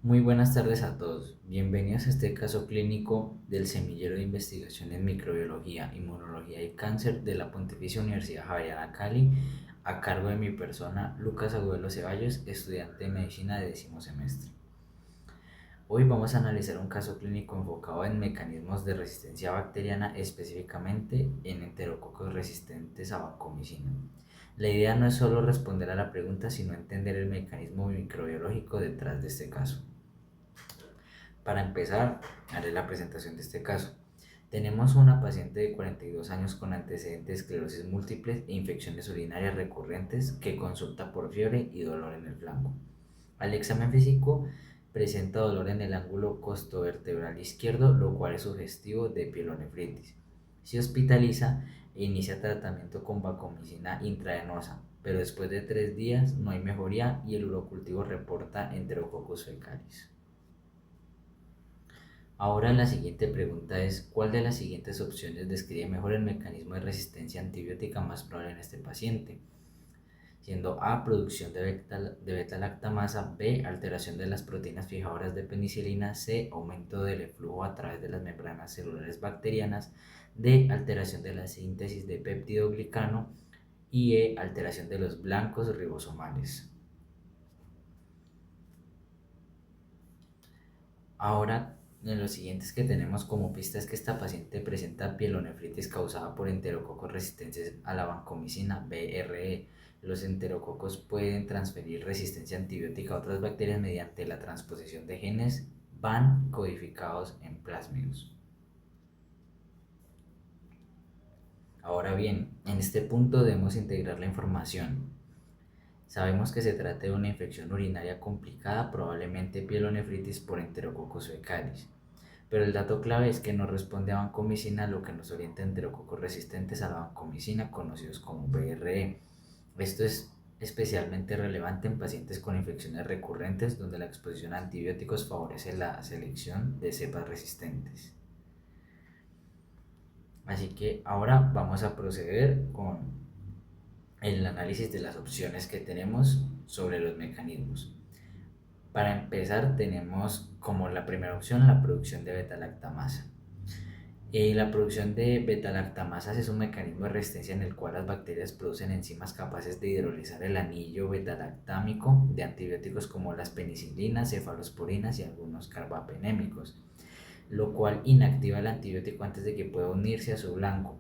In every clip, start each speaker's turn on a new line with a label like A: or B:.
A: Muy buenas tardes a todos. Bienvenidos a este caso clínico del Semillero de Investigación en Microbiología, Inmunología y Cáncer de la Pontificia Universidad Javeriana Cali, a cargo de mi persona, Lucas Agüelo Ceballos, estudiante de Medicina de décimo semestre. Hoy vamos a analizar un caso clínico enfocado en mecanismos de resistencia bacteriana, específicamente en enterococos resistentes a vancomicina. La idea no es solo responder a la pregunta, sino entender el mecanismo microbiológico detrás de este caso. Para empezar, haré la presentación de este caso. Tenemos una paciente de 42 años con antecedentes de esclerosis múltiple e infecciones urinarias recurrentes que consulta por fiebre y dolor en el flanco. Al examen físico presenta dolor en el ángulo costovertebral izquierdo, lo cual es sugestivo de pielonefritis. Se hospitaliza e inicia tratamiento con vancomicina intravenosa, pero después de 3 días no hay mejoría y el urocultivo reporta Enterococcus fecalis. Ahora la siguiente pregunta es, ¿cuál de las siguientes opciones describe mejor el mecanismo de resistencia antibiótica más probable en este paciente? Siendo A, producción de beta-lactamasa, B, alteración de las proteínas fijadoras de penicilina, C, aumento del flujo a través de las membranas celulares bacterianas, D, alteración de la síntesis de peptidoglicano y E, alteración de los blancos ribosomales. Ahora, en los siguientes que tenemos como pista es que esta paciente presenta pielonefritis causada por enterococos resistentes a la vancomicina BRE. Los enterococos pueden transferir resistencia antibiótica a otras bacterias mediante la transposición de genes VAN codificados en plásmidos. Ahora bien, en este punto debemos integrar la información. Sabemos que se trata de una infección urinaria complicada, probablemente pielonefritis por enterococos fecalis. Pero el dato clave es que no responde a vancomicina, lo que nos orienta a enterococos resistentes a la vancomicina, conocidos como VRE. Esto es especialmente relevante en pacientes con infecciones recurrentes, donde la exposición a antibióticos favorece la selección de cepas resistentes. Así que ahora vamos a proceder con el análisis de las opciones que tenemos sobre los mecanismos. Para empezar, tenemos como la primera opción la producción de beta-lactamasa. La producción de beta-lactamasas es un mecanismo de resistencia en el cual las bacterias producen enzimas capaces de hidrolizar el anillo beta-lactámico de antibióticos como las penicilinas, cefalosporinas y algunos carbapenémicos, lo cual inactiva el antibiótico antes de que pueda unirse a su blanco.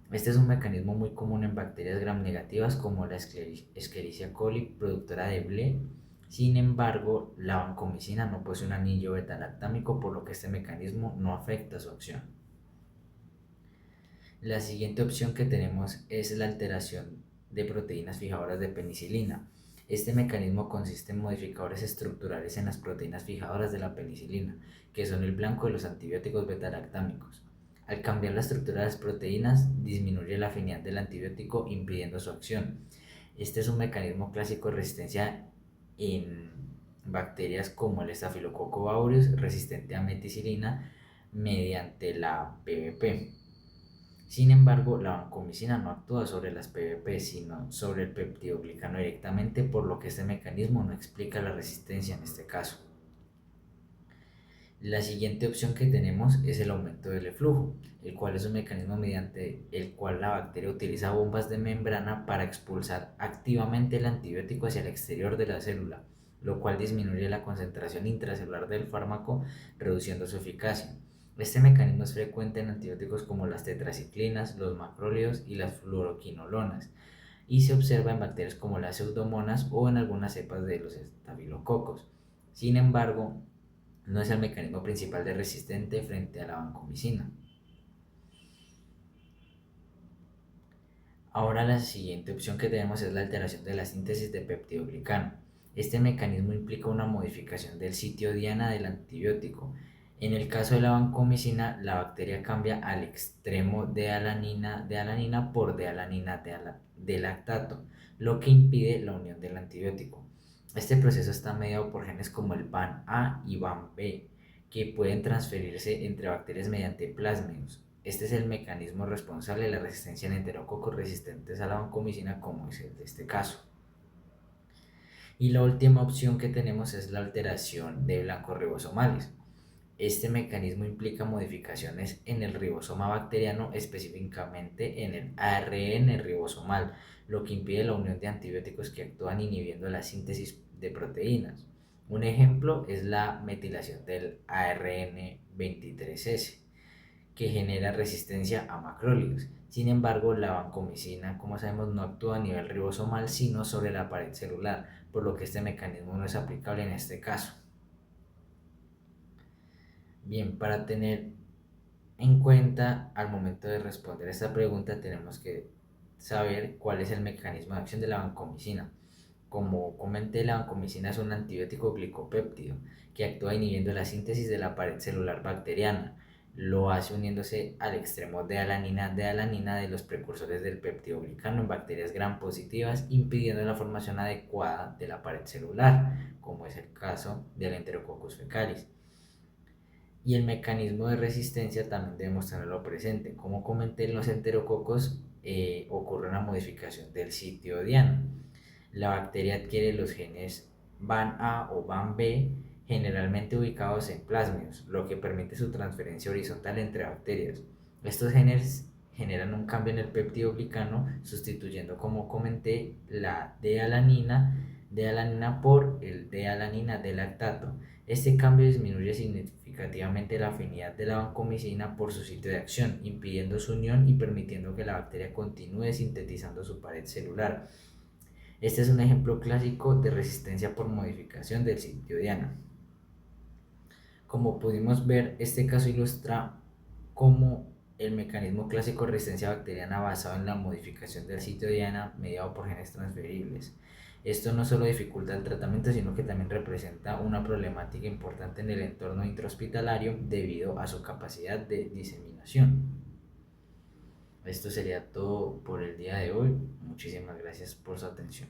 A: Este es un mecanismo muy común en bacterias gram negativas como la Escherichia coli, productora de BLE. Sin embargo, la vancomicina no posee un anillo beta-lactámico, por lo que este mecanismo no afecta su acción. La siguiente opción que tenemos es la alteración de proteínas fijadoras de penicilina. Este mecanismo consiste en modificadores estructurales en las proteínas fijadoras de la penicilina, que son el blanco de los antibióticos beta-lactámicos. Al cambiar la estructura de las proteínas, disminuye la afinidad del antibiótico, impidiendo su acción. Este es un mecanismo clásico de resistencia en bacterias como el Staphylococcus aureus, resistente a meticilina mediante la PVP. Sin embargo, la vancomicina no actúa sobre las PVP, sino sobre el peptidoglicano directamente, por lo que este mecanismo no explica la resistencia en este caso. La siguiente opción que tenemos es el aumento del eflujo, el cual es un mecanismo mediante el cual la bacteria utiliza bombas de membrana para expulsar activamente el antibiótico hacia el exterior de la célula, lo cual disminuye la concentración intracelular del fármaco, reduciendo su eficacia. Este mecanismo es frecuente en antibióticos como las tetraciclinas, los macrólidos y las fluoroquinolonas, y se observa en bacterias como las pseudomonas o en algunas cepas de los estafilococos. Sin embargo, no es el mecanismo principal de resistente frente a la vancomicina. Ahora la siguiente opción que tenemos es la alteración de la síntesis de peptidoglicano. Este mecanismo implica una modificación del sitio diana del antibiótico. En el caso de la vancomicina, la bacteria cambia al extremo de alanina por de-alanina de lactato, lo que impide la unión del antibiótico. Este proceso está mediado por genes como el VAN-A y VAN-B, que pueden transferirse entre bacterias mediante plásmidos. Este es el mecanismo responsable de la resistencia en enterococos resistentes a la vancomicina, como es el de este caso. Y la última opción que tenemos es la alteración de blancos ribosomales. Este mecanismo implica modificaciones en el ribosoma bacteriano, específicamente en el ARN ribosomal, lo que impide la unión de antibióticos que actúan inhibiendo la síntesis de proteínas. Un ejemplo es la metilación del ARN23S, que genera resistencia a macrólidos. Sin embargo, la vancomicina, como sabemos, no actúa a nivel ribosomal, sino sobre la pared celular, por lo que este mecanismo no es aplicable en este caso. Bien, para tener en cuenta al momento de responder esta pregunta, tenemos que saber cuál es el mecanismo de acción de la vancomicina. Como comenté, la vancomicina es un antibiótico glicopéptido que actúa inhibiendo la síntesis de la pared celular bacteriana. Lo hace uniéndose al extremo de alanina de los precursores del peptidoglicano en bacterias gram positivas, impidiendo la formación adecuada de la pared celular, como es el caso del Enterococcus fecalis. Y el mecanismo de resistencia también debemos tenerlo presente. Como comenté, en los enterococos ocurre una modificación del sitio diana. La bacteria adquiere los genes VAN A o VAN B, generalmente ubicados en plásmidos, lo que permite su transferencia horizontal entre bacterias. Estos genes generan un cambio en el peptidoglicano, sustituyendo, como comenté, la D-alanina por el D-alanina de lactato. Este cambio disminuye significativamente la afinidad de la vancomicina por su sitio de acción, impidiendo su unión y permitiendo que la bacteria continúe sintetizando su pared celular. Este es un ejemplo clásico de resistencia por modificación del sitio diana. Como pudimos ver, este caso ilustra cómo el mecanismo clásico de resistencia bacteriana basado en la modificación del sitio diana mediado por genes transferibles. Esto no solo dificulta el tratamiento, sino que también representa una problemática importante en el entorno intrahospitalario debido a su capacidad de diseminación. Esto sería todo por el día de hoy. Muchísimas gracias por su atención.